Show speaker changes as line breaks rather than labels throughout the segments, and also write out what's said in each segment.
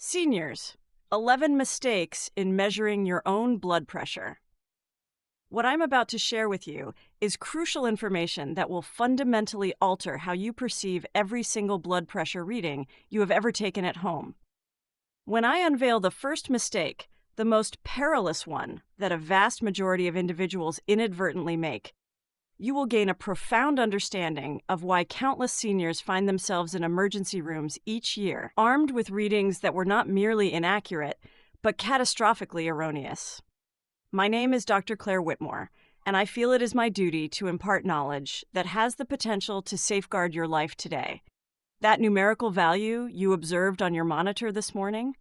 Seniors, 11 mistakes in measuring your own blood pressure. What I'm about to share with you is crucial information that will fundamentally alter how you perceive every single blood pressure reading you have ever taken at home. When I unveil the first mistake, the most perilous one that a vast majority of individuals inadvertently make, you will gain a profound understanding of why countless seniors find themselves in emergency rooms each year, armed with readings that were not merely inaccurate, but catastrophically erroneous. My name is Dr. Claire Whitmore, and I feel it is my duty to impart knowledge that has the potential to safeguard your life today. That numerical value you observed on your monitor this morning?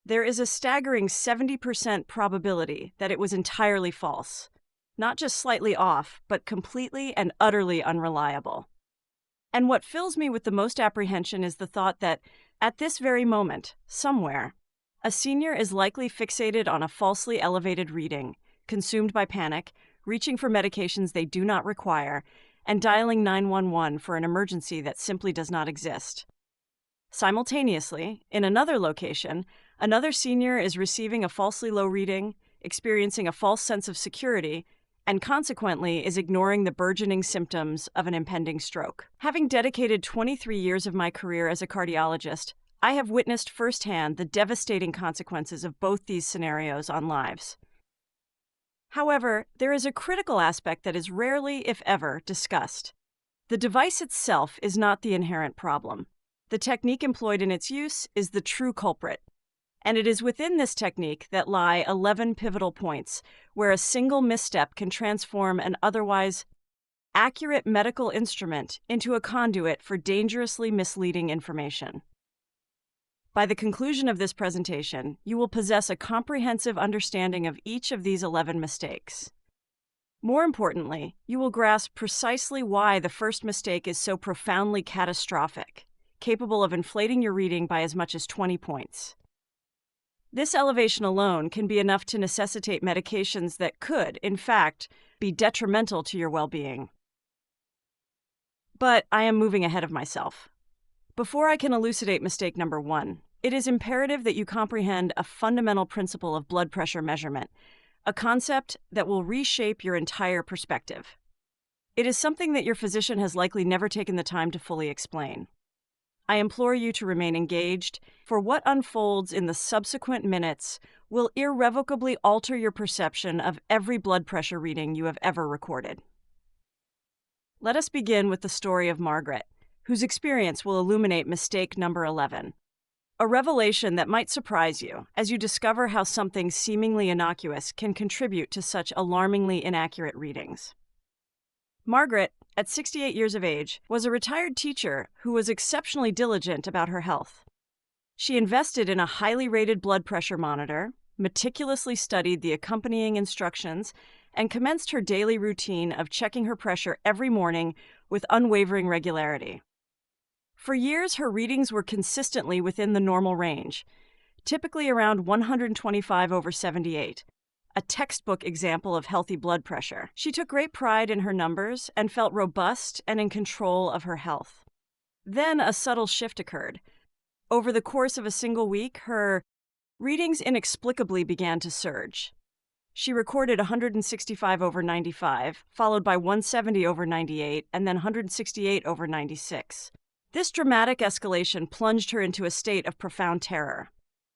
There is a staggering 70% probability that it was entirely false. Not just slightly off, but completely and utterly unreliable. And what fills me with the most apprehension is the thought that, at this very moment, somewhere, a senior is likely fixated on a falsely elevated reading, consumed by panic, reaching for medications they do not require, and dialing 911 for an emergency that simply does not exist. Simultaneously, in another location, another senior is receiving a falsely low reading, experiencing a false sense of security, and consequently is ignoring the burgeoning symptoms of an impending stroke. Having dedicated 23 years of my career as a cardiologist, I have witnessed firsthand the devastating consequences of both these scenarios on lives. However, there is a critical aspect that is rarely, if ever, discussed. The device itself is not the inherent problem. The technique employed in its use is the true culprit. And it is within this technique that lie 11 pivotal points, where a single misstep can transform an otherwise accurate medical instrument into a conduit for dangerously misleading information. By the conclusion of this presentation, you will possess a comprehensive understanding of each of these 11 mistakes. More importantly, you will grasp precisely why the first mistake is so profoundly catastrophic, capable of inflating your reading by as much as 20 points. This elevation alone can be enough to necessitate medications that could, in fact, be detrimental to your well-being. But I am moving ahead of myself. Before I can elucidate mistake number 1, it is imperative that you comprehend a fundamental principle of blood pressure measurement, a concept that will reshape your entire perspective. It is something that your physician has likely never taken the time to fully explain. I implore you to remain engaged, for what unfolds in the subsequent minutes will irrevocably alter your perception of every blood pressure reading you have ever recorded. Let us begin with the story of Margaret, whose experience will illuminate mistake number 11. A revelation that might surprise you as you discover how something seemingly innocuous can contribute to such alarmingly inaccurate readings. Margaret, at 68 years of age, was a retired teacher who was exceptionally diligent about her health. She invested in a highly rated blood pressure monitor, meticulously studied the accompanying instructions, and commenced her daily routine of checking her pressure every morning with unwavering regularity. For years, her readings were consistently within the normal range, typically around 125/78. A textbook example of healthy blood pressure. She took great pride in her numbers and felt robust and in control of her health. Then a subtle shift occurred. Over the course of a single week, her readings inexplicably began to surge. She recorded 165/95, followed by 170/98, and then 168/96. This dramatic escalation plunged her into a state of profound terror.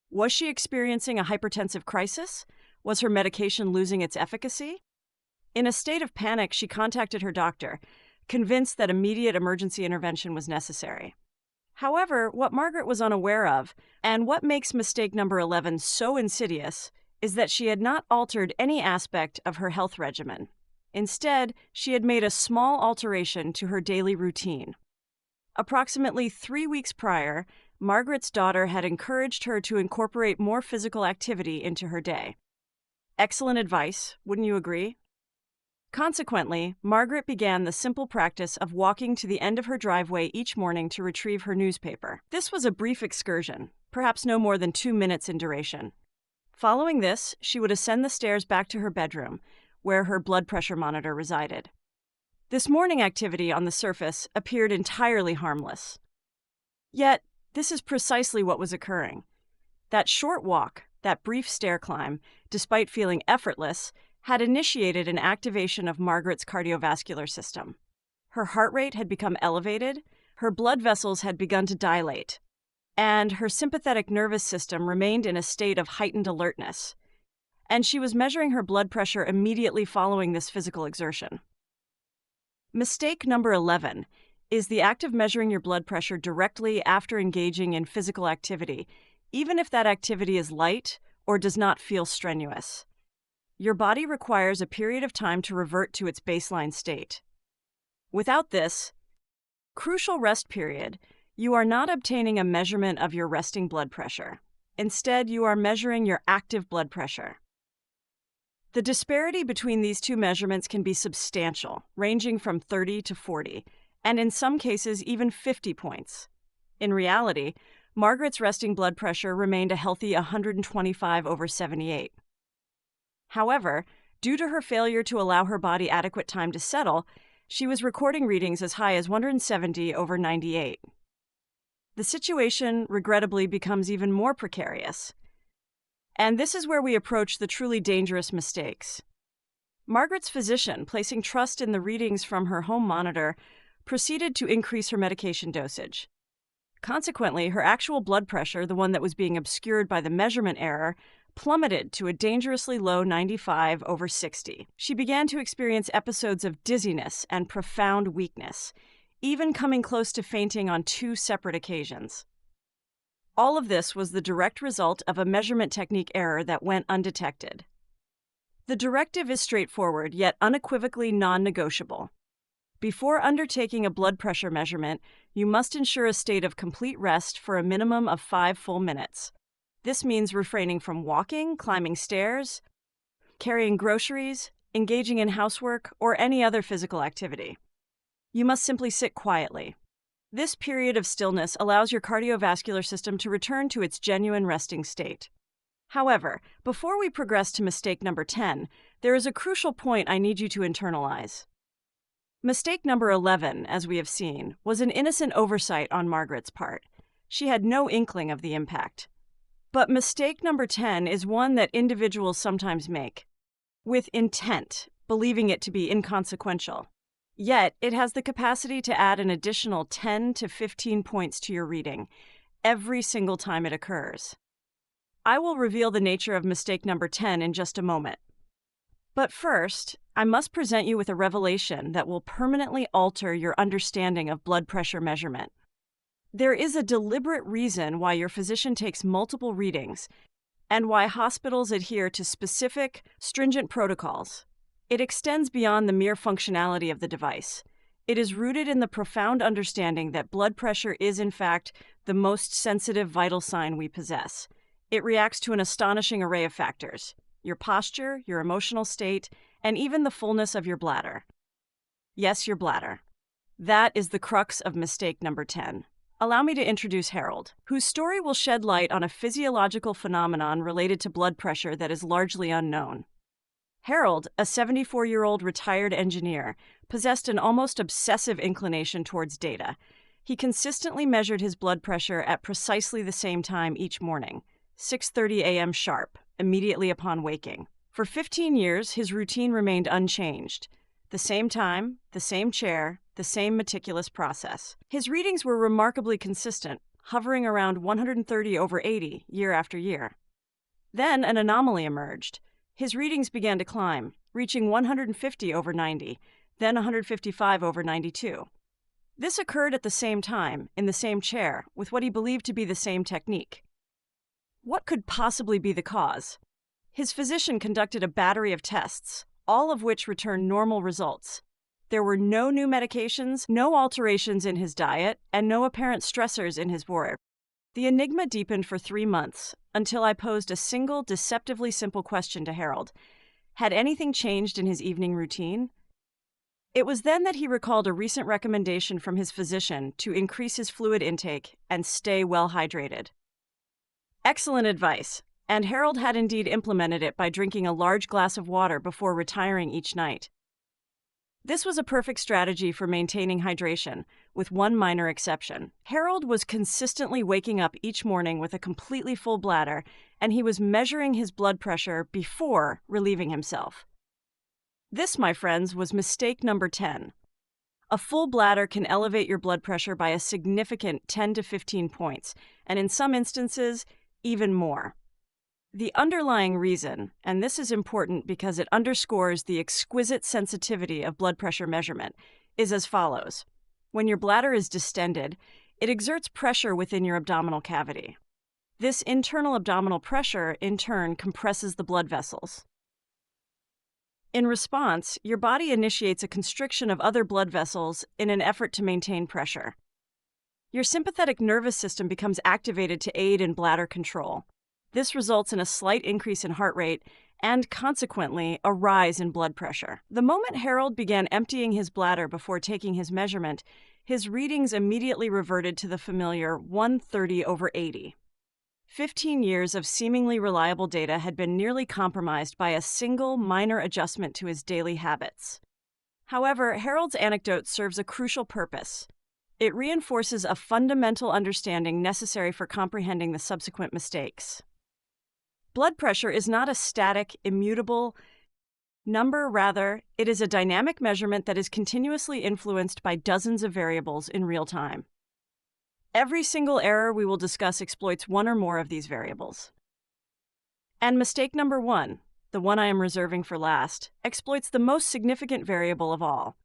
Was she experiencing a hypertensive crisis? Was her medication losing its efficacy? In a state of panic, she contacted her doctor, convinced that immediate emergency intervention was necessary. However, what Margaret was unaware of, and what makes mistake number 11 so insidious, is that she had not altered any aspect of her health regimen. Instead, she had made a small alteration to her daily routine. Approximately 3 weeks prior, Margaret's daughter had encouraged her to incorporate more physical activity into her day. Excellent advice, wouldn't you agree? Consequently, Margaret began the simple practice of walking to the end of her driveway each morning to retrieve her newspaper. This was a brief excursion, perhaps no more than 2 minutes in duration. Following this, she would ascend the stairs back to her bedroom, where her blood pressure monitor resided. This morning activity on the surface appeared entirely harmless. Yet, this is precisely what was occurring. That short walk, that brief stair climb, despite feeling effortless, had initiated an activation of Margaret's cardiovascular system. Her heart rate had become elevated, her blood vessels had begun to dilate, and her sympathetic nervous system remained in a state of heightened alertness. And she was measuring her blood pressure immediately following this physical exertion. Mistake number 11 is the act of measuring your blood pressure directly after engaging in physical activity, even if that activity is light or does not feel strenuous. Your body requires a period of time to revert to its baseline state. Without this crucial rest period, you are not obtaining a measurement of your resting blood pressure. Instead, you are measuring your active blood pressure. The disparity between these two measurements can be substantial, ranging from 30 to 40, and in some cases even 50 points. In reality, Margaret's resting blood pressure remained a healthy 125/78. However, due to her failure to allow her body adequate time to settle, she was recording readings as high as 170/98. The situation, regrettably, becomes even more precarious. And this is where we approach the truly dangerous mistakes. Margaret's physician, placing trust in the readings from her home monitor, proceeded to increase her medication dosage. Consequently, her actual blood pressure, the one that was being obscured by the measurement error, plummeted to a dangerously low 95/60. She began to experience episodes of dizziness and profound weakness, even coming close to fainting on 2 separate occasions. All of this was the direct result of a measurement technique error that went undetected. The directive is straightforward, yet unequivocally non-negotiable. Before undertaking a blood pressure measurement, you must ensure a state of complete rest for a minimum of 5 full minutes. This means refraining from walking, climbing stairs, carrying groceries, engaging in housework, or any other physical activity. You must simply sit quietly. This period of stillness allows your cardiovascular system to return to its genuine resting state. However, before we progress to mistake number 10, there is a crucial point I need you to internalize. Mistake number 11, as we have seen, was an innocent oversight on Margaret's part. She had no inkling of the impact. But mistake number 10 is one that individuals sometimes make, with intent, believing it to be inconsequential. Yet, it has the capacity to add an additional 10 to 15 points to your reading every single time it occurs. I will reveal the nature of mistake number 10 in just a moment. But first, I must present you with a revelation that will permanently alter your understanding of blood pressure measurement. There is a deliberate reason why your physician takes multiple readings and why hospitals adhere to specific, stringent protocols. It extends beyond the mere functionality of the device. It is rooted in the profound understanding that blood pressure is, in fact, the most sensitive vital sign we possess. It reacts to an astonishing array of factors: your posture, your emotional state, and even the fullness of your bladder. Yes, your bladder. That is the crux of mistake number 10. Allow me to introduce Harold, whose story will shed light on a physiological phenomenon related to blood pressure that is largely unknown. Harold, a 74-year-old retired engineer, possessed an almost obsessive inclination towards data. He consistently measured his blood pressure at precisely the same time each morning, 6:30 a.m. sharp, immediately upon waking. For 15 years, his routine remained unchanged. The same time, the same chair, the same meticulous process. His readings were remarkably consistent, hovering around 130/80 year after year. Then an anomaly emerged. His readings began to climb, reaching 150/90, then 155/92. This occurred at the same time, in the same chair, with what he believed to be the same technique. What could possibly be the cause? His physician conducted a battery of tests, all of which returned normal results. There were no new medications, no alterations in his diet, and no apparent stressors in his work. The enigma deepened for 3 months, until I posed a single, deceptively simple question to Harold. Had anything changed in his evening routine? It was then that he recalled a recent recommendation from his physician to increase his fluid intake and stay well hydrated. Excellent advice, and Harold had indeed implemented it by drinking a large glass of water before retiring each night. This was a perfect strategy for maintaining hydration, with one minor exception. Harold was consistently waking up each morning with a completely full bladder, and he was measuring his blood pressure before relieving himself. This, my friends, was mistake number 10. A full bladder can elevate your blood pressure by a significant 10 to 15 points, and in some instances, even more. The underlying reason, and this is important because it underscores the exquisite sensitivity of blood pressure measurement, is as follows. When your bladder is distended, it exerts pressure within your abdominal cavity. This internal abdominal pressure, in turn, compresses the blood vessels. In response, your body initiates a constriction of other blood vessels in an effort to maintain pressure. Your sympathetic nervous system becomes activated to aid in bladder control. This results in a slight increase in heart rate and, consequently, a rise in blood pressure. The moment Harold began emptying his bladder before taking his measurement, his readings immediately reverted to the familiar 130/80. 15 years of seemingly reliable data had been nearly compromised by a single minor adjustment to his daily habits. However, Harold's anecdote serves a crucial purpose. It reinforces a fundamental understanding necessary for comprehending the subsequent mistakes. Blood pressure is not a static, immutable number. Rather, it is a dynamic measurement that is continuously influenced by dozens of variables in real time. Every single error we will discuss exploits one or more of these variables. And mistake number 1, the one I am reserving for last, exploits the most significant variable of all.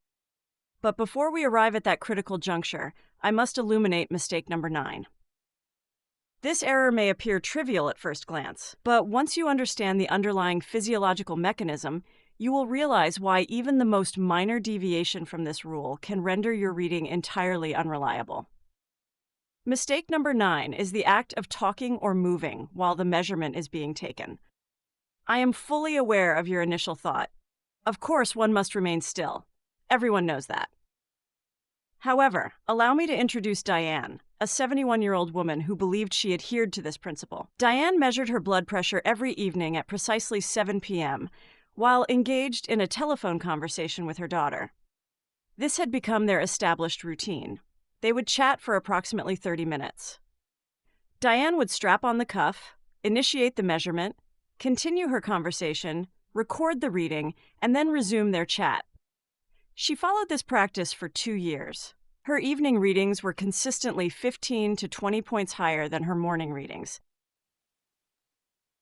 But before we arrive at that critical juncture, I must illuminate mistake number 9. This error may appear trivial at first glance, but once you understand the underlying physiological mechanism, you will realize why even the most minor deviation from this rule can render your reading entirely unreliable. Mistake number 9 is the act of talking or moving while the measurement is being taken. I am fully aware of your initial thought. Of course, one must remain still. Everyone knows that. However, allow me to introduce Diane, a 71-year-old woman who believed she adhered to this principle. Diane measured her blood pressure every evening at precisely 7 p.m. while engaged in a telephone conversation with her daughter. This had become their established routine. They would chat for approximately 30 minutes. Diane would strap on the cuff, initiate the measurement, continue her conversation, record the reading, and then resume their chat. She followed this practice for 2 years. Her evening readings were consistently 15 to 20 points higher than her morning readings.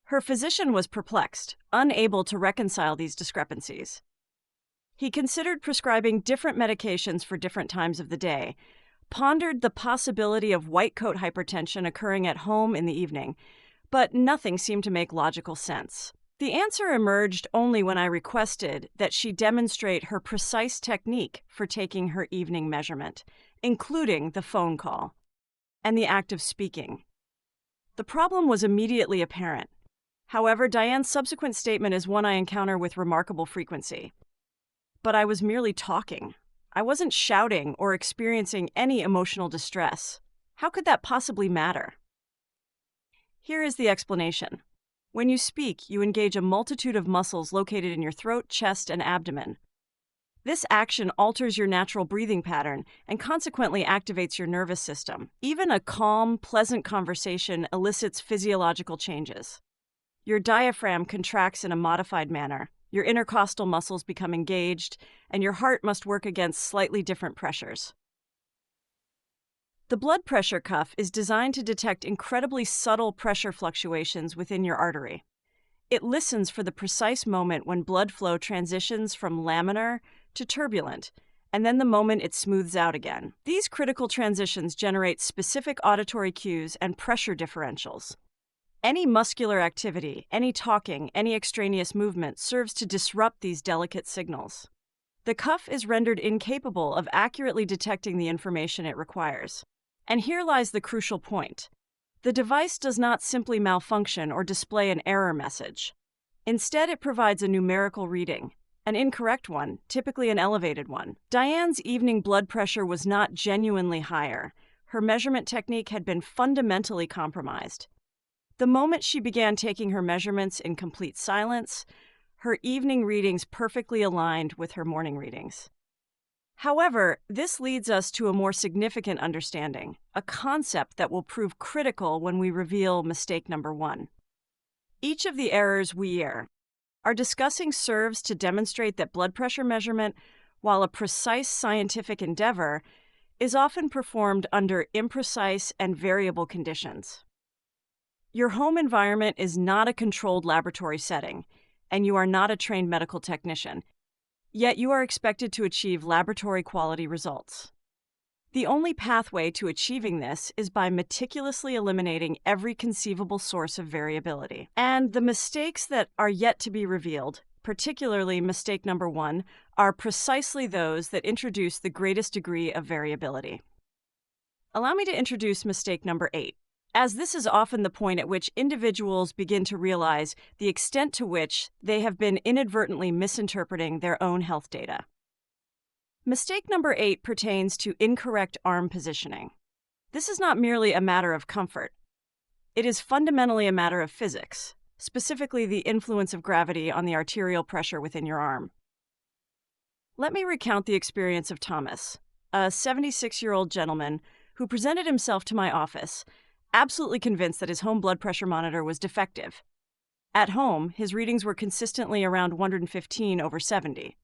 Her physician was perplexed, unable to reconcile these discrepancies. He considered prescribing different medications for different times of the day, pondered the possibility of white coat hypertension occurring at home in the evening, but nothing seemed to make logical sense. The answer emerged only when I requested that she demonstrate her precise technique for taking her evening measurement, including the phone call and the act of speaking. The problem was immediately apparent. However, Diane's subsequent statement is one I encounter with remarkable frequency. But I was merely talking. I wasn't shouting or experiencing any emotional distress. How could that possibly matter? Here is the explanation. When you speak, you engage a multitude of muscles located in your throat, chest, and abdomen. This action alters your natural breathing pattern and consequently activates your nervous system. Even a calm, pleasant conversation elicits physiological changes. Your diaphragm contracts in a modified manner, your intercostal muscles become engaged, and your heart must work against slightly different pressures. The blood pressure cuff is designed to detect incredibly subtle pressure fluctuations within your artery. It listens for the precise moment when blood flow transitions from laminar to turbulent, and then the moment it smooths out again. These critical transitions generate specific auditory cues and pressure differentials. Any muscular activity, any talking, any extraneous movement serves to disrupt these delicate signals. The cuff is rendered incapable of accurately detecting the information it requires. And here lies the crucial point. The device does not simply malfunction or display an error message. Instead, it provides a numerical reading, an incorrect one, typically an elevated one. Diane's evening blood pressure was not genuinely higher. Her measurement technique had been fundamentally compromised. The moment she began taking her measurements in complete silence, her evening readings perfectly aligned with her morning readings. However, this leads us to a more significant understanding, a concept that will prove critical when we reveal mistake number 1. Each of the errors we are discussing serves to demonstrate that blood pressure measurement, while a precise scientific endeavor, is often performed under imprecise and variable conditions. Your home environment is not a controlled laboratory setting, and you are not a trained medical technician, yet you are expected to achieve laboratory quality results. The only pathway to achieving this is by meticulously eliminating every conceivable source of variability. And the mistakes that are yet to be revealed, particularly mistake number 1, are precisely those that introduce the greatest degree of variability. Allow me to introduce mistake number 8, as this is often the point at which individuals begin to realize the extent to which they have been inadvertently misinterpreting their own health data. Mistake number 8 pertains to incorrect arm positioning. This is not merely a matter of comfort. It is fundamentally a matter of physics, specifically the influence of gravity on the arterial pressure within your arm. Let me recount the experience of Thomas, a 76-year-old gentleman who presented himself to my office, absolutely convinced that his home blood pressure monitor was defective. At home, his readings were consistently around 115/70.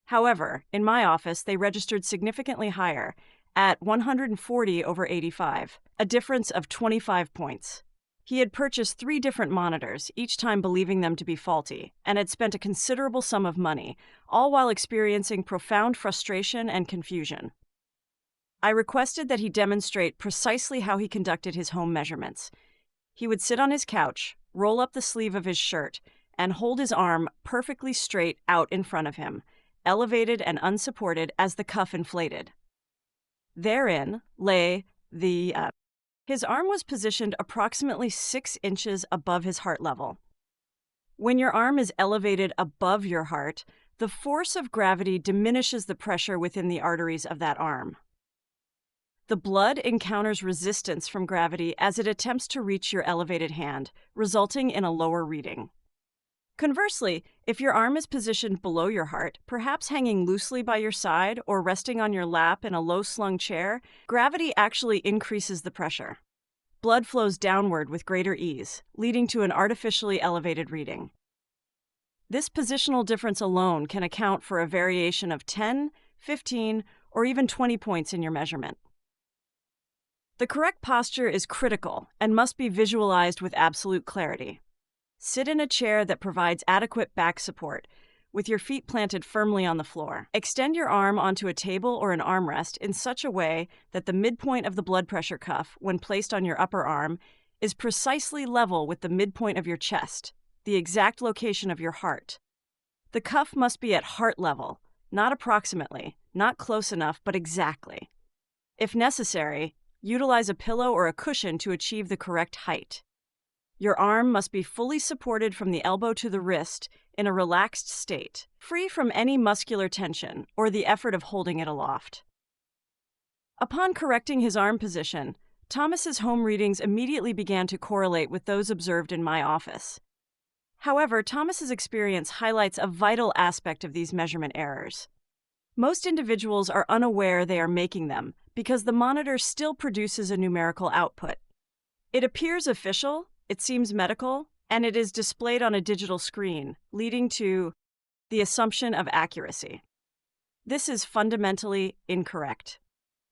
However, in my office, they registered significantly higher, at 140/85, a difference of 25 points. He had purchased 3 different monitors, each time believing them to be faulty, and had spent a considerable sum of money, all while experiencing profound frustration and confusion. I requested that he demonstrate precisely how he conducted his home measurements. He would sit on his couch, roll up the sleeve of his shirt, and hold his arm perfectly straight out in front of him, elevated and unsupported as the cuff inflated. Therein lay his arm was positioned approximately 6 inches above his heart level. When your arm is elevated above your heart, the force of gravity diminishes the pressure within the arteries of that arm. The blood encounters resistance from gravity as it attempts to reach your elevated hand, resulting in a lower reading. Conversely, if your arm is positioned below your heart, perhaps hanging loosely by your side or resting on your lap in a low-slung chair, gravity actually increases the pressure. Blood flows downward with greater ease, leading to an artificially elevated reading. This positional difference alone can account for a variation of 10, 15, or even 20 points in your measurement. The correct posture is critical and must be visualized with absolute clarity. Sit in a chair that provides adequate back support, with your feet planted firmly on the floor. Extend your arm onto a table or an armrest in such a way that the midpoint of the blood pressure cuff, when placed on your upper arm, is precisely level with the midpoint of your chest, the exact location of your heart. The cuff must be at heart level, not approximately, not close enough, but exactly. If necessary, utilize a pillow or a cushion to achieve the correct height. Your arm must be fully supported from the elbow to the wrist in a relaxed state, free from any muscular tension or the effort of holding it aloft. Upon correcting his arm position, Thomas's home readings immediately began to correlate with those observed in my office. However, Thomas's experience highlights a vital aspect of these measurement errors. Most individuals are unaware they are making them because the monitor still produces a numerical output. It appears official, it seems medical, and it is displayed on a digital screen, leading to the assumption of accuracy. This is fundamentally incorrect.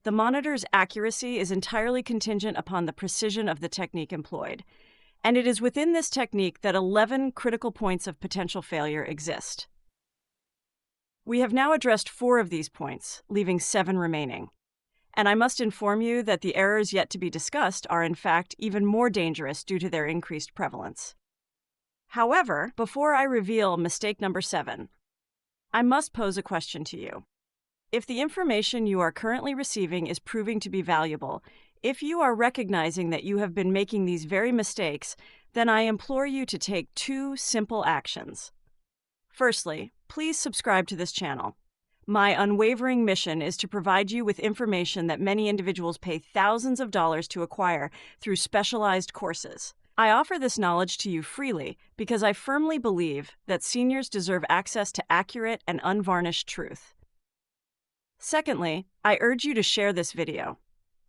The monitor's accuracy is entirely contingent upon the precision of the technique employed, and it is within this technique that 11 critical points of potential failure exist. We have now addressed 4 of these points, leaving 7 remaining. And I must inform you that the errors yet to be discussed are in fact even more dangerous due to their increased prevalence. However, before I reveal mistake number 7, I must pose a question to you. If the information you are currently receiving is proving to be valuable, if you are recognizing that you have been making these very mistakes, then I implore you to take 2 simple actions. Firstly, please subscribe to this channel. My unwavering mission is to provide you with information that many individuals pay thousands of dollars to acquire through specialized courses. I offer this knowledge to you freely because I firmly believe that seniors deserve access to accurate and unvarnished truth. Secondly, I urge you to share this video.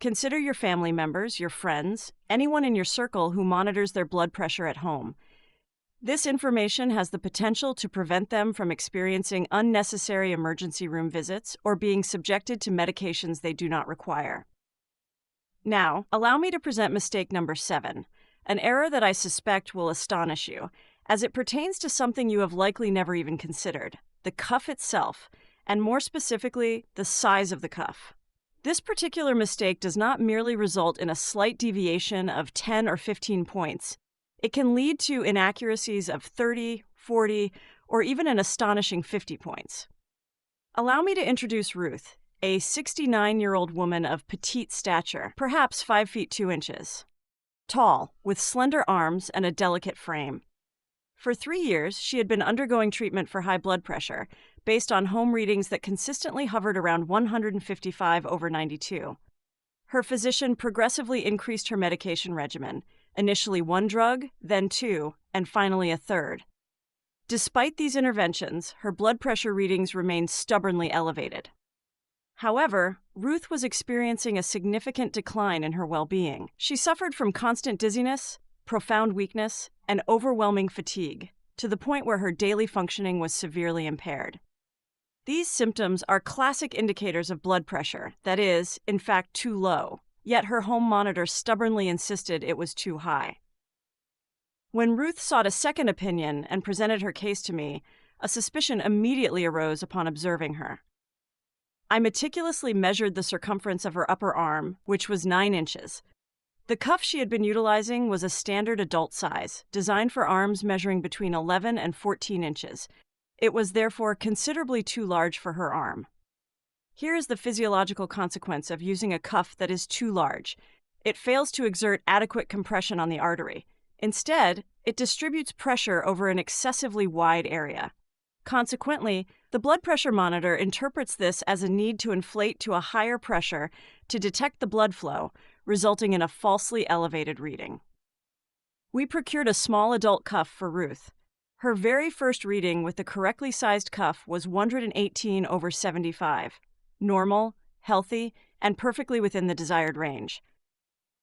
Consider your family members, your friends, anyone in your circle who monitors their blood pressure at home. This information has the potential to prevent them from experiencing unnecessary emergency room visits or being subjected to medications they do not require. Now, allow me to present mistake number 7, an error that I suspect will astonish you, as it pertains to something you have likely never even considered: the cuff itself, and more specifically, the size of the cuff. This particular mistake does not merely result in a slight deviation of 10 or 15 points. It can lead to inaccuracies of 30, 40, or even an astonishing 50 points. Allow me to introduce Ruth, a 69-year-old woman of petite stature, perhaps 5 feet 2 inches. Tall, with slender arms and a delicate frame. For 3 years, she had been undergoing treatment for high blood pressure, based on home readings that consistently hovered around 155/92. Her physician progressively increased her medication regimen, initially 1 drug, then 2, and finally a 3rd. Despite these interventions, her blood pressure readings remained stubbornly elevated. However, Ruth was experiencing a significant decline in her well-being. She suffered from constant dizziness, profound weakness, and overwhelming fatigue, to the point where her daily functioning was severely impaired. These symptoms are classic indicators of blood pressure, that is, in fact, too low, yet her home monitor stubbornly insisted it was too high. When Ruth sought a second opinion and presented her case to me, a suspicion immediately arose upon observing her. I meticulously measured the circumference of her upper arm, which was 9 inches. The cuff she had been utilizing was a standard adult size, designed for arms measuring between 11 and 14 inches. It was therefore considerably too large for her arm. Here is the physiological consequence of using a cuff that is too large. It fails to exert adequate compression on the artery. Instead, it distributes pressure over an excessively wide area. Consequently, the blood pressure monitor interprets this as a need to inflate to a higher pressure to detect the blood flow, resulting in a falsely elevated reading. We procured a small adult cuff for Ruth. Her very first reading with the correctly sized cuff was 118/75, normal, healthy, and perfectly within the desired range.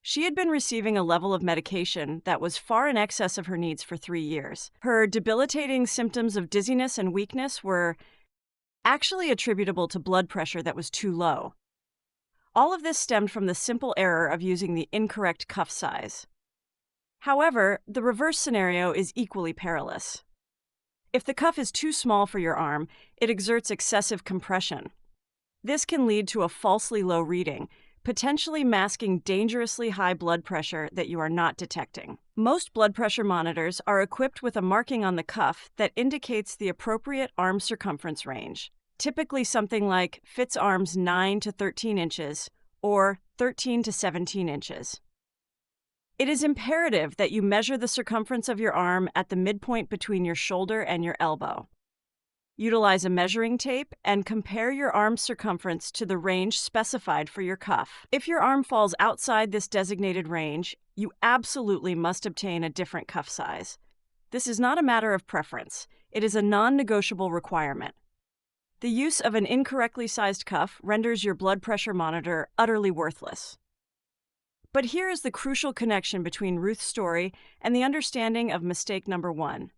She had been receiving a level of medication that was far in excess of her needs for 3 years. Her debilitating symptoms of dizziness and weakness were actually attributable to blood pressure that was too low. All of this stemmed from the simple error of using the incorrect cuff size. However, the reverse scenario is equally perilous. If the cuff is too small for your arm, it exerts excessive compression. This can lead to a falsely low reading, potentially masking dangerously high blood pressure that you are not detecting. Most blood pressure monitors are equipped with a marking on the cuff that indicates the appropriate arm circumference range, typically something like fits arms 9 to 13 inches or 13 to 17 inches. It is imperative that you measure the circumference of your arm at the midpoint between your shoulder and your elbow. Utilize a measuring tape and compare your arm's circumference to the range specified for your cuff. If your arm falls outside this designated range, you absolutely must obtain a different cuff size. This is not a matter of preference. It is a non-negotiable requirement. The use of an incorrectly sized cuff renders your blood pressure monitor utterly worthless. But here is the crucial connection between Ruth's story and the understanding of mistake number 1.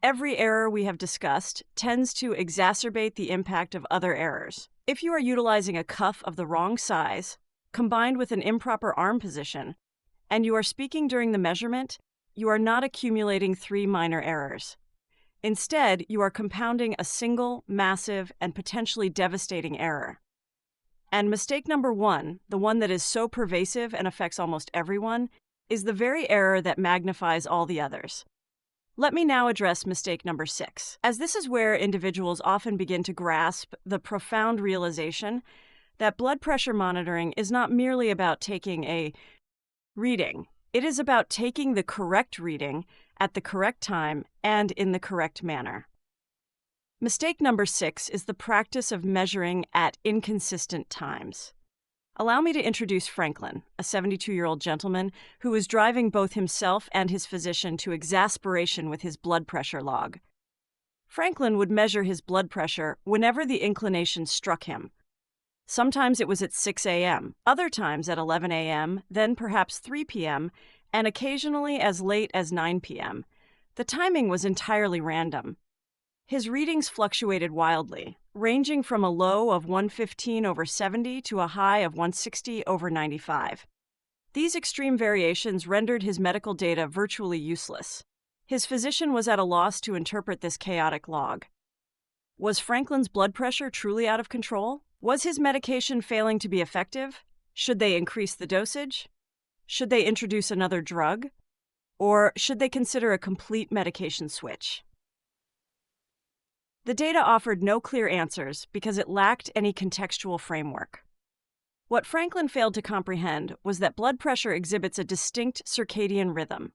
Every error we have discussed tends to exacerbate the impact of other errors. If you are utilizing a cuff of the wrong size, combined with an improper arm position, and you are speaking during the measurement, you are not accumulating 3 minor errors. Instead, you are compounding a single, massive, and potentially devastating error. And mistake number 1, the one that is so pervasive and affects almost everyone, is the very error that magnifies all the others. Let me now address mistake number 6, as this is where individuals often begin to grasp the profound realization that blood pressure monitoring is not merely about taking a reading. It is about taking the correct reading at the correct time and in the correct manner. Mistake number 6 is the practice of measuring at inconsistent times. Allow me to introduce Franklin, a 72-year-old gentleman who was driving both himself and his physician to exasperation with his blood pressure log. Franklin would measure his blood pressure whenever the inclination struck him. Sometimes it was at 6 a.m., other times at 11 a.m., then perhaps 3 p.m., and occasionally as late as 9 p.m. The timing was entirely random. His readings fluctuated wildly, ranging from a low of 115/70 to a high of 160/95. These extreme variations rendered his medical data virtually useless. His physician was at a loss to interpret this chaotic log. Was Franklin's blood pressure truly out of control? Was his medication failing to be effective? Should they increase the dosage? Should they introduce another drug? Or should they consider a complete medication switch? The data offered no clear answers because it lacked any contextual framework. What Franklin failed to comprehend was that blood pressure exhibits a distinct circadian rhythm.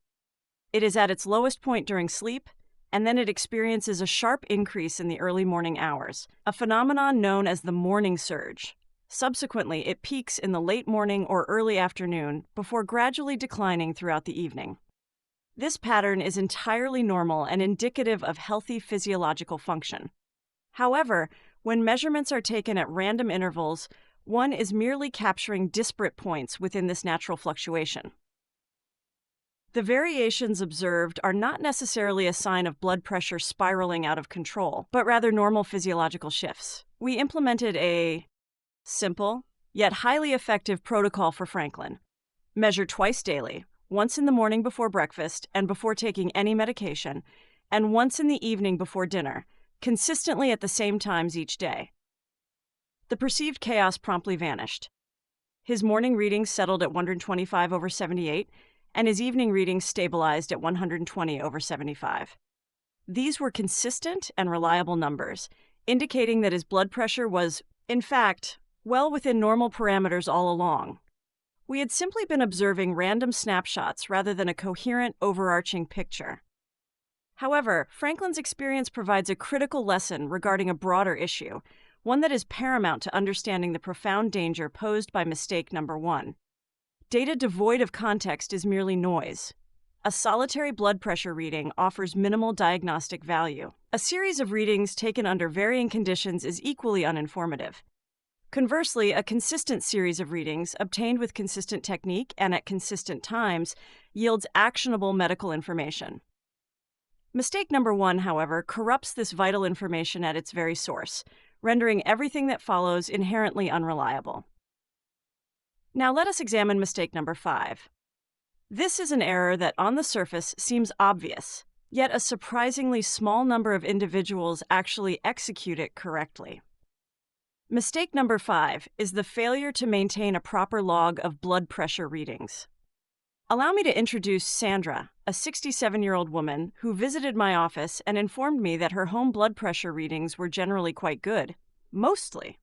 It is at its lowest point during sleep, and then it experiences a sharp increase in the early morning hours, a phenomenon known as the morning surge. Subsequently, it peaks in the late morning or early afternoon before gradually declining throughout the evening. This pattern is entirely normal and indicative of healthy physiological function. However, when measurements are taken at random intervals, one is merely capturing disparate points within this natural fluctuation. The variations observed are not necessarily a sign of blood pressure spiraling out of control, but rather normal physiological shifts. We implemented a simple, yet highly effective protocol for Franklin. Measure twice daily, once in the morning before breakfast and before taking any medication, and once in the evening before dinner, consistently at the same times each day. The perceived chaos promptly vanished. His morning readings settled at 125/78, and his evening readings stabilized at 120/75. These were consistent and reliable numbers, indicating that his blood pressure was, in fact, well within normal parameters all along. We had simply been observing random snapshots rather than a coherent, overarching picture. However, Franklin's experience provides a critical lesson regarding a broader issue, one that is paramount to understanding the profound danger posed by mistake number 1. Data devoid of context is merely noise. A solitary blood pressure reading offers minimal diagnostic value. A series of readings taken under varying conditions is equally uninformative. Conversely, a consistent series of readings obtained with consistent technique and at consistent times yields actionable medical information. Mistake number 1, however, corrupts this vital information at its very source, rendering everything that follows inherently unreliable. Now let us examine mistake number 5. This is an error that on the surface seems obvious, yet a surprisingly small number of individuals actually execute it correctly. Mistake number 5 is the failure to maintain a proper log of blood pressure readings. Allow me to introduce Sandra, a 67-year-old woman who visited my office and informed me that her home blood pressure readings were generally quite good, mostly.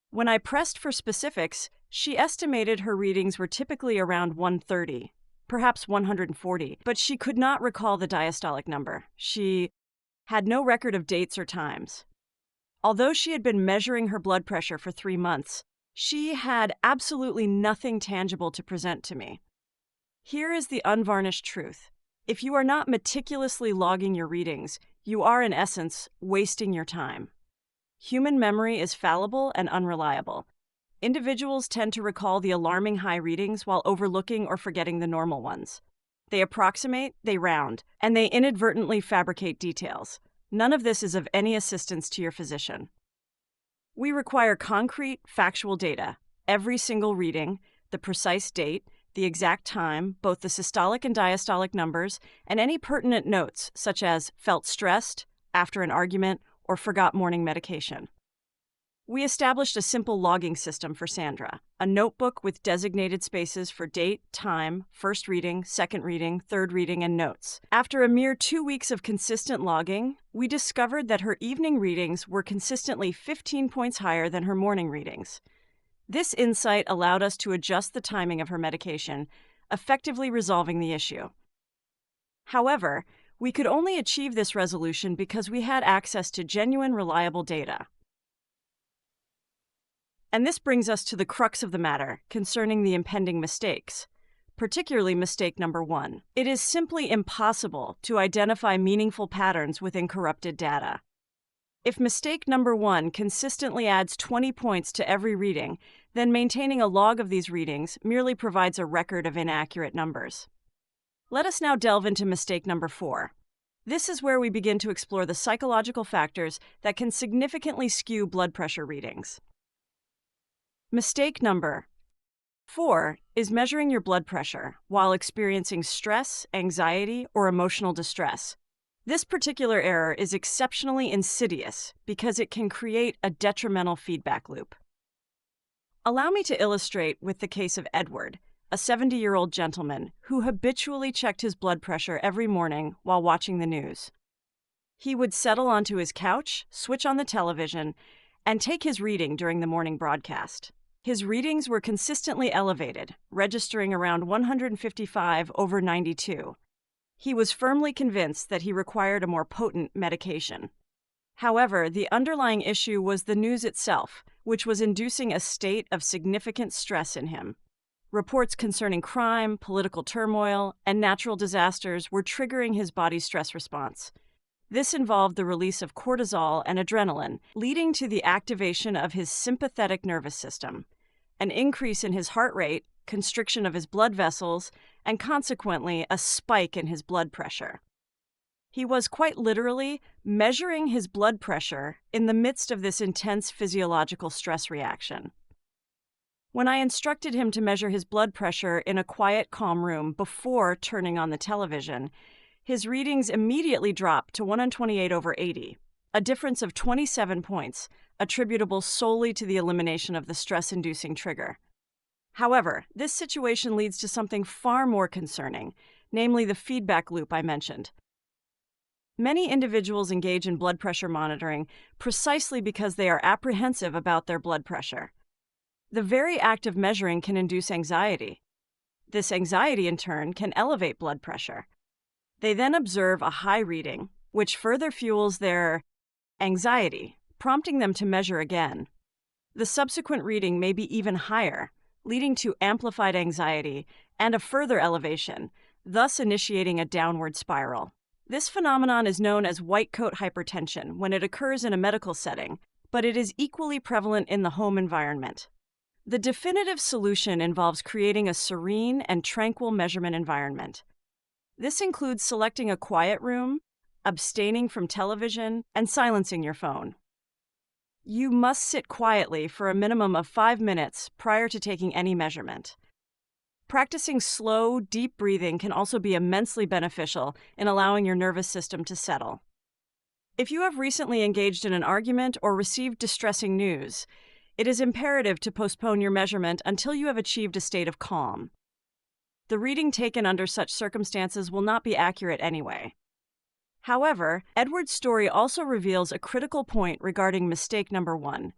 When I pressed for specifics, she estimated her readings were typically around 130, perhaps 140, but she could not recall the diastolic number. She had no record of dates or times. Although she had been measuring her blood pressure for 3 months, she had absolutely nothing tangible to present to me. Here is the unvarnished truth. If you are not meticulously logging your readings, you are, in essence, wasting your time. Human memory is fallible and unreliable. Individuals tend to recall the alarming high readings while overlooking or forgetting the normal ones. They approximate, they round, and they inadvertently fabricate details. None of this is of any assistance to your physician. We require concrete, factual data, every single reading, the precise date, the exact time, both the systolic and diastolic numbers, and any pertinent notes, such as felt stressed, after an argument, or forgot morning medication. We established a simple logging system for Sandra, a notebook with designated spaces for date, time, first reading, second reading, third reading, and notes. After a mere 2 weeks of consistent logging, we discovered that her evening readings were consistently 15 points higher than her morning readings. This insight allowed us to adjust the timing of her medication, effectively resolving the issue. However, we could only achieve this resolution because we had access to genuine, reliable data. And this brings us to the crux of the matter concerning the impending mistakes, particularly mistake number 1. It is simply impossible to identify meaningful patterns within corrupted data. If mistake number 1 consistently adds 20 points to every reading, then maintaining a log of these readings merely provides a record of inaccurate numbers. Let us now delve into mistake number 4. This is where we begin to explore the psychological factors that can significantly skew blood pressure readings. Mistake number 4 is measuring your blood pressure while experiencing stress, anxiety, or emotional distress. This particular error is exceptionally insidious because it can create a detrimental feedback loop. Allow me to illustrate with the case of Edward, a 70-year-old gentleman who habitually checked his blood pressure every morning while watching the news. He would settle onto his couch, switch on the television, and take his reading during the morning broadcast. His readings were consistently elevated, registering around 155/92. He was firmly convinced that he required a more potent medication. However, the underlying issue was the news itself, which was inducing a state of significant stress in him. Reports concerning crime, political turmoil, and natural disasters were triggering his body's stress response. This involved the release of cortisol and adrenaline, leading to the activation of his sympathetic nervous system, an increase in his heart rate, constriction of his blood vessels, and consequently a spike in his blood pressure. He was quite literally measuring his blood pressure in the midst of this intense physiological stress reaction. When I instructed him to measure his blood pressure in a quiet, calm room before turning on the television, his readings immediately dropped to 128/80, a difference of 27 points, attributable solely to the elimination of the stress-inducing trigger. However, this situation leads to something far more concerning, namely the feedback loop I mentioned. Many individuals engage in blood pressure monitoring precisely because they are apprehensive about their blood pressure. The very act of measuring can induce anxiety. This anxiety, in turn, can elevate blood pressure. They then observe a high reading, which further fuels their anxiety, prompting them to measure again. The subsequent reading may be even higher, leading to amplified anxiety and a further elevation, thus initiating a downward spiral. This phenomenon is known as white coat hypertension when it occurs in a medical setting, but it is equally prevalent in the home environment. The definitive solution involves creating a serene and tranquil measurement environment. This includes selecting a quiet room, abstaining from television, and silencing your phone. You must sit quietly for a minimum of 5 minutes prior to taking any measurement. Practicing slow, deep breathing can also be immensely beneficial in allowing your nervous system to settle. If you have recently engaged in an argument or received distressing news, it is imperative to postpone your measurement until you have achieved a state of calm. The reading taken under such circumstances will not be accurate anyway. However, Edward's story also reveals a critical point regarding mistake number 1.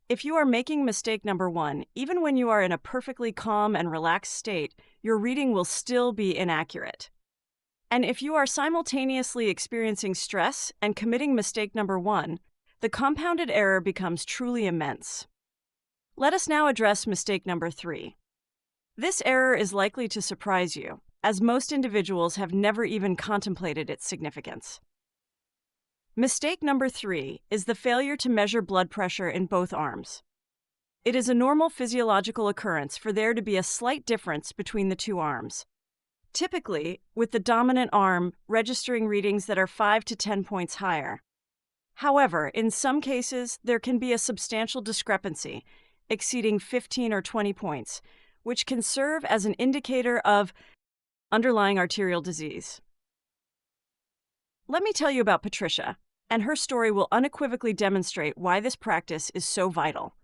If you are making mistake number 1, even when you are in a perfectly calm and relaxed state, your reading will still be inaccurate. And if you are simultaneously experiencing stress and committing mistake number 1, the compounded error becomes truly immense. Let us now address mistake number 3. This error is likely to surprise you, as most individuals have never even contemplated its significance. Mistake number 3 is the failure to measure blood pressure in both arms. It is a normal physiological occurrence for there to be a slight difference between the two arms, typically with the dominant arm registering readings that are 5 to 10 points higher. However, in some cases, there can be a substantial discrepancy, exceeding 15 or 20 points, which can serve as an indicator of underlying arterial disease. Let me tell you about Patricia, and her story will unequivocally demonstrate why this practice is so vital.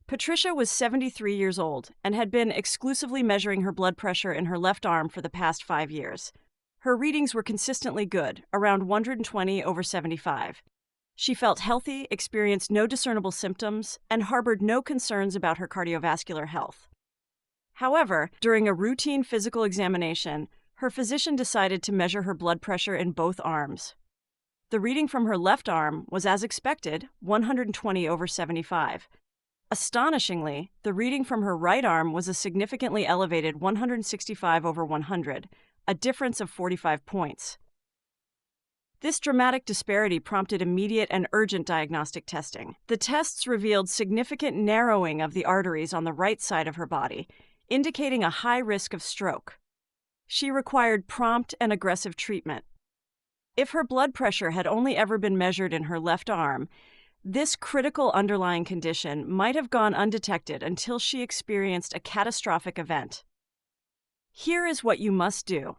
Patricia was 73 years old and had been exclusively measuring her blood pressure in her left arm for the past 5 years. Her readings were consistently good, around 120/75. She felt healthy, experienced no discernible symptoms, and harbored no concerns about her cardiovascular health. However, during a routine physical examination, her physician decided to measure her blood pressure in both arms. The reading from her left arm was, as expected, 120/75. Astonishingly, the reading from her right arm was a significantly elevated 165/100, a difference of 45 points. This dramatic disparity prompted immediate and urgent diagnostic testing. The tests revealed significant narrowing of the arteries on the right side of her body, indicating a high risk of stroke. She required prompt and aggressive treatment. If her blood pressure had only ever been measured in her left arm, this critical underlying condition might have gone undetected until she experienced a catastrophic event. Here is what you must do.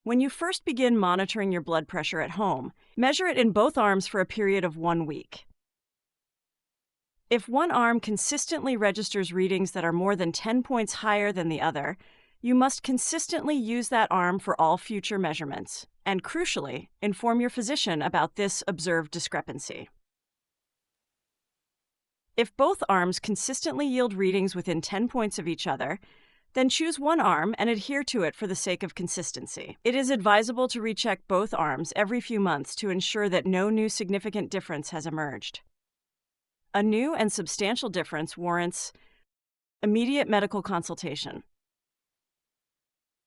When you first begin monitoring your blood pressure at home, measure it in both arms for a period of 1 week. If one arm consistently registers readings that are more than 10 points higher than the other, you must consistently use that arm for all future measurements, and crucially, inform your physician about this observed discrepancy. If both arms consistently yield readings within 10 points of each other, then choose one arm and adhere to it for the sake of consistency. It is advisable to recheck both arms every few months to ensure that no new significant difference has emerged. A new and substantial difference warrants immediate medical consultation.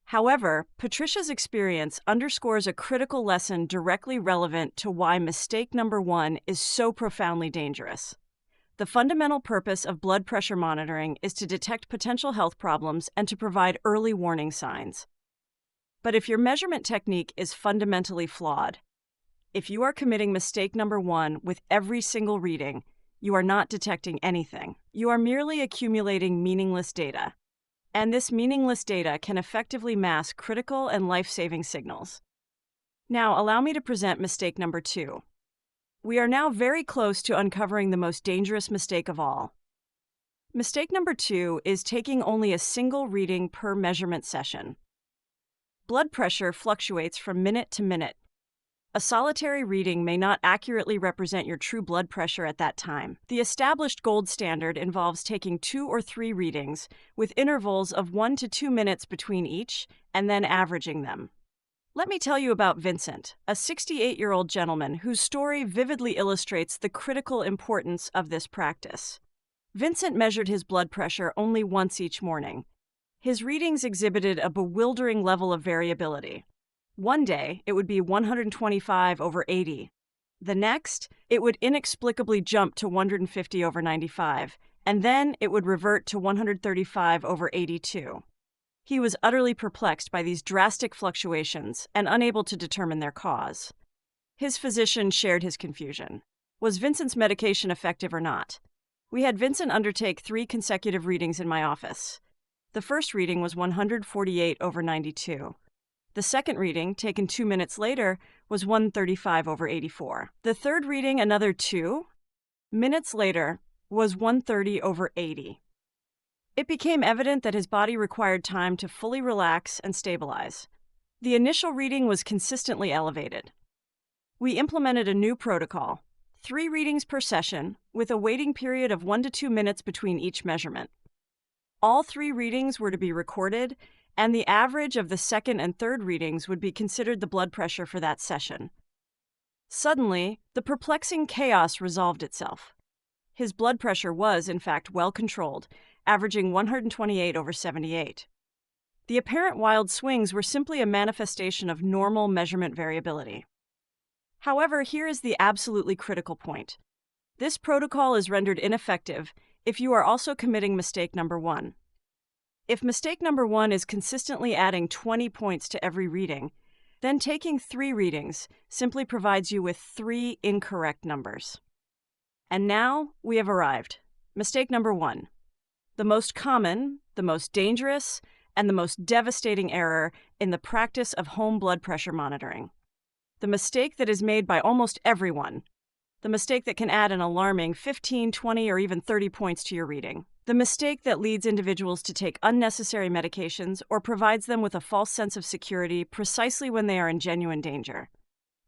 However, Patricia's experience underscores a critical lesson directly relevant to why mistake number 1 is so profoundly dangerous. The fundamental purpose of blood pressure monitoring is to detect potential health problems and to provide early warning signs. But if your measurement technique is fundamentally flawed, if you are committing mistake number 1 with every single reading, you are not detecting anything. You are merely accumulating meaningless data. And this meaningless data can effectively mask critical and life-saving signals. Now, allow me to present mistake number 2. We are now very close to uncovering the most dangerous mistake of all. Mistake number 2 is taking only a single reading per measurement session. Blood pressure fluctuates from minute to minute. A solitary reading may not accurately represent your true blood pressure at that time. The established gold standard involves taking 2 or 3 readings with intervals of 1 to 2 minutes between each and then averaging them. Let me tell you about Vincent, a 68-year-old gentleman whose story vividly illustrates the critical importance of this practice. Vincent measured his blood pressure only once each morning. His readings exhibited a bewildering level of variability. One day, it would be 125/80. The next, it would inexplicably jump to 150/95, and then it would revert to 135/82. He was utterly perplexed by these drastic fluctuations and unable to determine their cause. His physician shared his confusion. Was Vincent's medication effective or not? We had Vincent undertake 3 consecutive readings in my office. The first reading was 148/92. The second reading, taken 2 minutes later, was 135/84. The third reading, another 2 minutes later, was 130/80. It became evident that his body required time to fully relax and stabilize. The initial reading was consistently elevated. We implemented a new protocol, 3 readings per session, with a waiting period of 1 to 2 minutes between each measurement. All 3 readings were to be recorded, and the average of the second and third readings would be considered the blood pressure for that session. Suddenly, the perplexing chaos resolved itself. His blood pressure was, in fact, well controlled, averaging 128/78. The apparent wild swings were simply a manifestation of normal measurement variability. However, here is the absolutely critical point. This protocol is rendered ineffective if you are also committing mistake number 1. If mistake number 1 is consistently adding 20 points to every reading, then taking 3 readings simply provides you with 3 incorrect numbers. And now we have arrived. Mistake number 1. The most common, the most dangerous, and the most devastating error in the practice of home blood pressure monitoring. The mistake that is made by almost everyone. The mistake that can add an alarming 15, 20, or even 30 points to your reading. The mistake that leads individuals to take unnecessary medications or provides them with a false sense of security precisely when they are in genuine danger.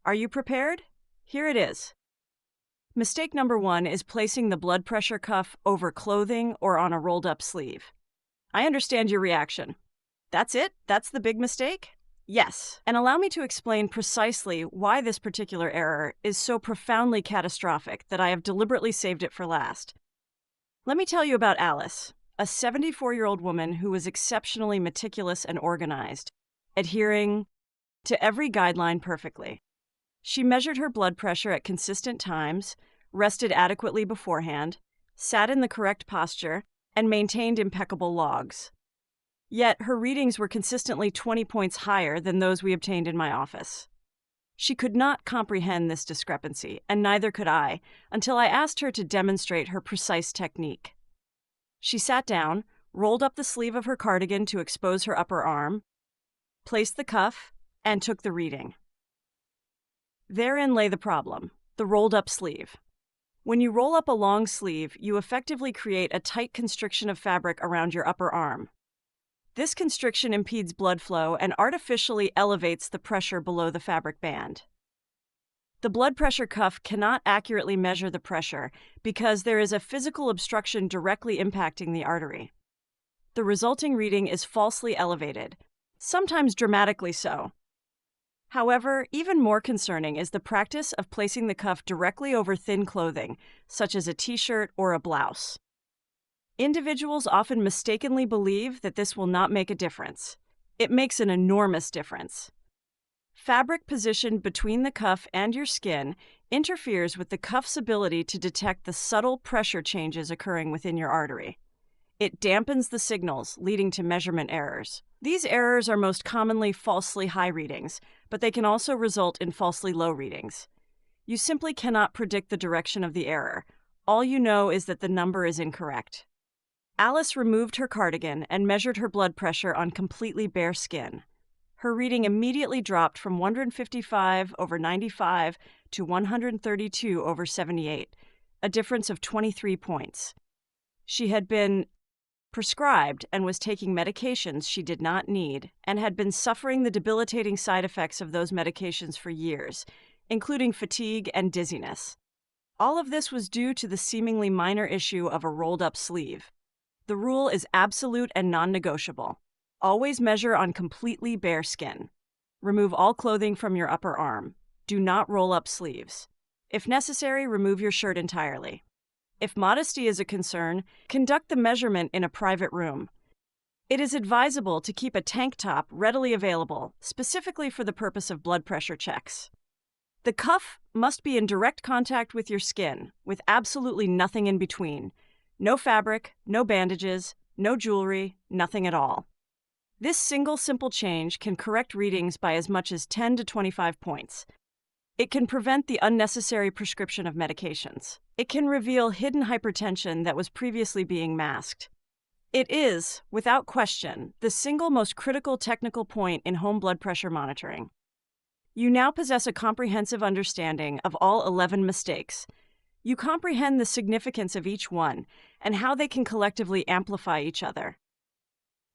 Are you prepared? Here it is. Mistake number 1 is placing the blood pressure cuff over clothing or on a rolled-up sleeve. I understand your reaction. That's it? That's the big mistake? Yes. And allow me to explain precisely why this particular error is so profoundly catastrophic that I have deliberately saved it for last. Let me tell you about Alice, a 74-year-old woman who was exceptionally meticulous and organized, adhering to every guideline perfectly. She measured her blood pressure at consistent times, rested adequately beforehand, sat in the correct posture, and maintained impeccable logs. Yet her readings were consistently 20 points higher than those we obtained in my office. She could not comprehend this discrepancy, and neither could I, until I asked her to demonstrate her precise technique. She sat down, rolled up the sleeve of her cardigan to expose her upper arm, placed the cuff, and took the reading. Therein lay the problem: the rolled-up sleeve. When you roll up a long sleeve, you effectively create a tight constriction of fabric around your upper arm. This constriction impedes blood flow and artificially elevates the pressure below the fabric band. The blood pressure cuff cannot accurately measure the pressure because there is a physical obstruction directly impacting the artery. The resulting reading is falsely elevated, sometimes dramatically so. However, even more concerning is the practice of placing the cuff directly over thin clothing, such as a t-shirt or a blouse. Individuals often mistakenly believe that this will not make a difference. It makes an enormous difference. Fabric positioned between the cuff and your skin interferes with the cuff's ability to detect the subtle pressure changes occurring within your artery. It dampens the signals, leading to measurement errors. These errors are most commonly falsely high readings, but they can also result in falsely low readings. You simply cannot predict the direction of the error. All you know is that the number is incorrect. Alice removed her cardigan and measured her blood pressure on completely bare skin. Her reading immediately dropped from 155/95 to 132/78, a difference of 23 points. She had been prescribed and was taking medications she did not need and had been suffering the debilitating side effects of those medications for years, including fatigue and dizziness. All of this was due to the seemingly minor issue of a rolled-up sleeve. The rule is absolute and non-negotiable. Always measure on completely bare skin. Remove all clothing from your upper arm. Do not roll up sleeves. If necessary, remove your shirt entirely. If modesty is a concern, conduct the measurement in a private room. It is advisable to keep a tank top readily available, specifically for the purpose of blood pressure checks. The cuff must be in direct contact with your skin, with absolutely nothing in between. No fabric, no bandages, no jewelry, nothing at all. This single simple change can correct readings by as much as 10 to 25 points. It can prevent the unnecessary prescription of medications. It can reveal hidden hypertension that was previously being masked. It is, without question, the single most critical technical point in home blood pressure monitoring. You now possess a comprehensive understanding of all 11 mistakes. You comprehend the significance of each one and how they can collectively amplify each other.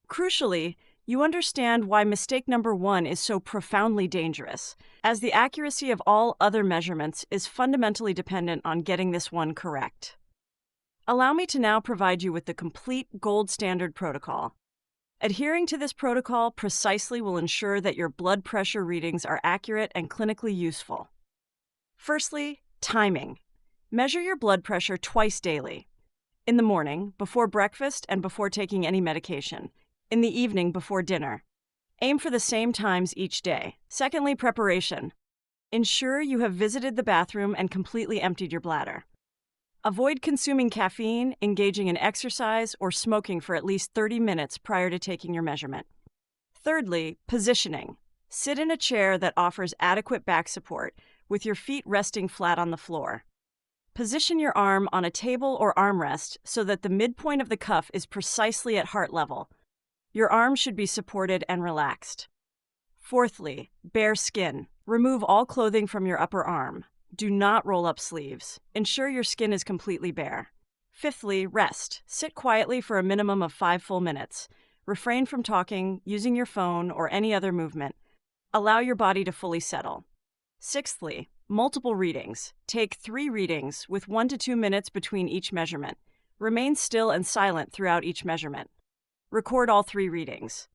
Crucially, you understand why mistake number 1 is so profoundly dangerous, as the accuracy of all other measurements is fundamentally dependent on getting this one correct. Allow me to now provide you with the complete gold standard protocol. Adhering to this protocol precisely will ensure that your blood pressure readings are accurate and clinically useful. Firstly, timing. Measure your blood pressure twice daily. In the morning, before breakfast and before taking any medication. In the evening, before dinner. Aim for the same times each day. Secondly, preparation. Ensure you have visited the bathroom and completely emptied your bladder. Avoid consuming caffeine, engaging in exercise, or smoking for at least 30 minutes prior to taking your measurement. Thirdly, positioning. Sit in a chair that offers adequate back support, with your feet resting flat on the floor. Position your arm on a table or armrest so that the midpoint of the cuff is precisely at heart level. Your arm should be supported and relaxed. Fourthly, bare skin. Remove all clothing from your upper arm. Do not roll up sleeves. Ensure your skin is completely bare. Fifthly, rest. Sit quietly for a minimum of 5 full minutes. Refrain from talking, using your phone, or any other movement. Allow your body to fully settle. Sixthly, multiple readings. Take 3 readings with 1 to 2 minutes between each measurement. Remain still and silent throughout each measurement. Record all 3 readings.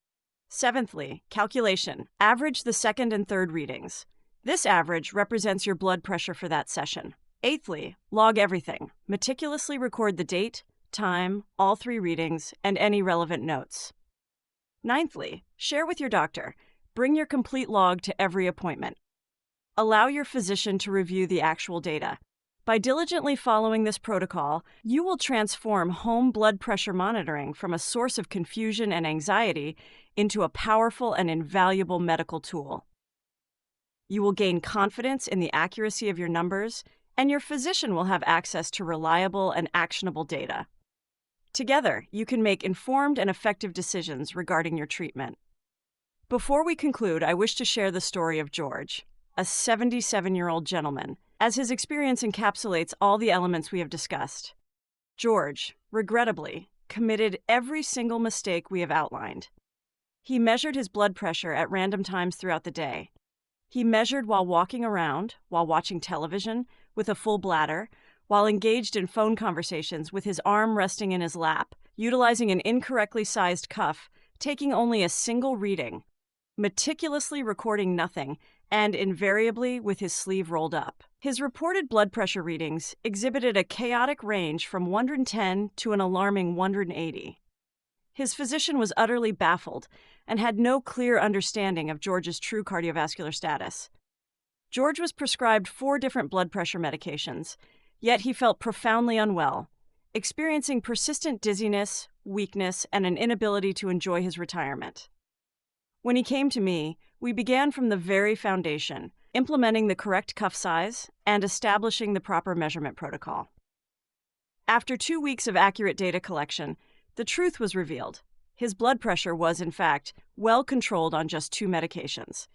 Seventhly, calculation. Average the second and third readings. This average represents your blood pressure for that session. Eighthly, log everything. Meticulously record the date, time, all 3 readings, and any relevant notes. Ninthly, share with your doctor. Bring your complete log to every appointment. Allow your physician to review the actual data. By diligently following this protocol, you will transform home blood pressure monitoring from a source of confusion and anxiety into a powerful and invaluable medical tool. You will gain confidence in the accuracy of your numbers, and your physician will have access to reliable and actionable data. Together, you can make informed and effective decisions regarding your treatment. Before we conclude, I wish to share the story of George, a 77-year-old gentleman, as his experience encapsulates all the elements we have discussed. George, regrettably, committed every single mistake we have outlined. He measured his blood pressure at random times throughout the day. He measured while walking around, while watching television, with a full bladder, while engaged in phone conversations with his arm resting in his lap, utilizing an incorrectly sized cuff, taking only a single reading, meticulously recording nothing, and invariably with his sleeve rolled up. His reported blood pressure readings exhibited a chaotic range from 110 to an alarming 180. His physician was utterly baffled and had no clear understanding of George's true cardiovascular status. George was prescribed 4 different blood pressure medications, yet he felt profoundly unwell, experiencing persistent dizziness, weakness, and an inability to enjoy his retirement. When he came to me, we began from the very foundation, implementing the correct cuff size and establishing the proper measurement protocol. After 2 weeks of accurate data collection, the truth was revealed. His blood pressure was, in fact, well controlled on just 2 medications.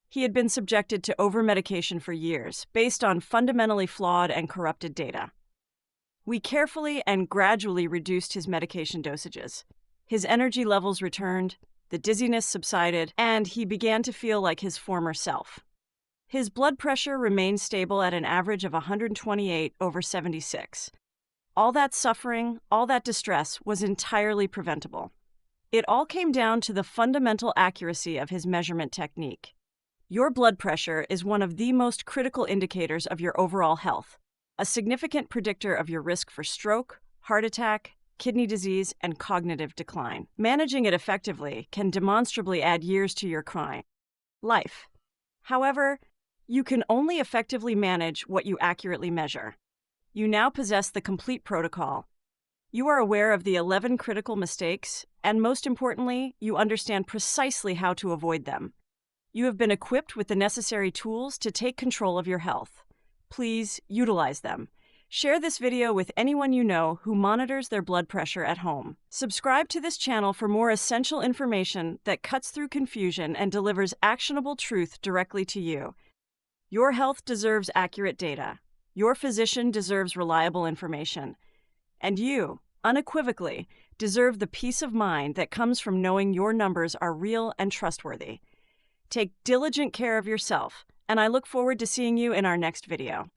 He had been subjected to over-medication for years, based on fundamentally flawed and corrupted data. We carefully and gradually reduced his medication dosages. His energy levels returned, the dizziness subsided, and he began to feel like his former self. His blood pressure remained stable at an average of 128/76. All that suffering, all that distress was entirely preventable. It all came down to the fundamental accuracy of his measurement technique. Your blood pressure is one of the most critical indicators of your overall health, a significant predictor of your risk for stroke, heart attack, kidney disease, and cognitive decline. Managing it effectively can demonstrably add years to your life. However, you can only effectively manage what you accurately measure. You now possess the complete protocol. You are aware of the 11 critical mistakes, and most importantly, you understand precisely how to avoid them. You have been equipped with the necessary tools to take control of your health. Please utilize them. Share this video with anyone you know who monitors their blood pressure at home. Subscribe to this channel for more essential information that cuts through confusion and delivers actionable truth directly to you. Your health deserves accurate data. Your physician deserves reliable information. And you, unequivocally, deserve the peace of mind that comes from knowing your numbers are real and trustworthy. Take diligent care of yourself, and I look forward to seeing you in our next video.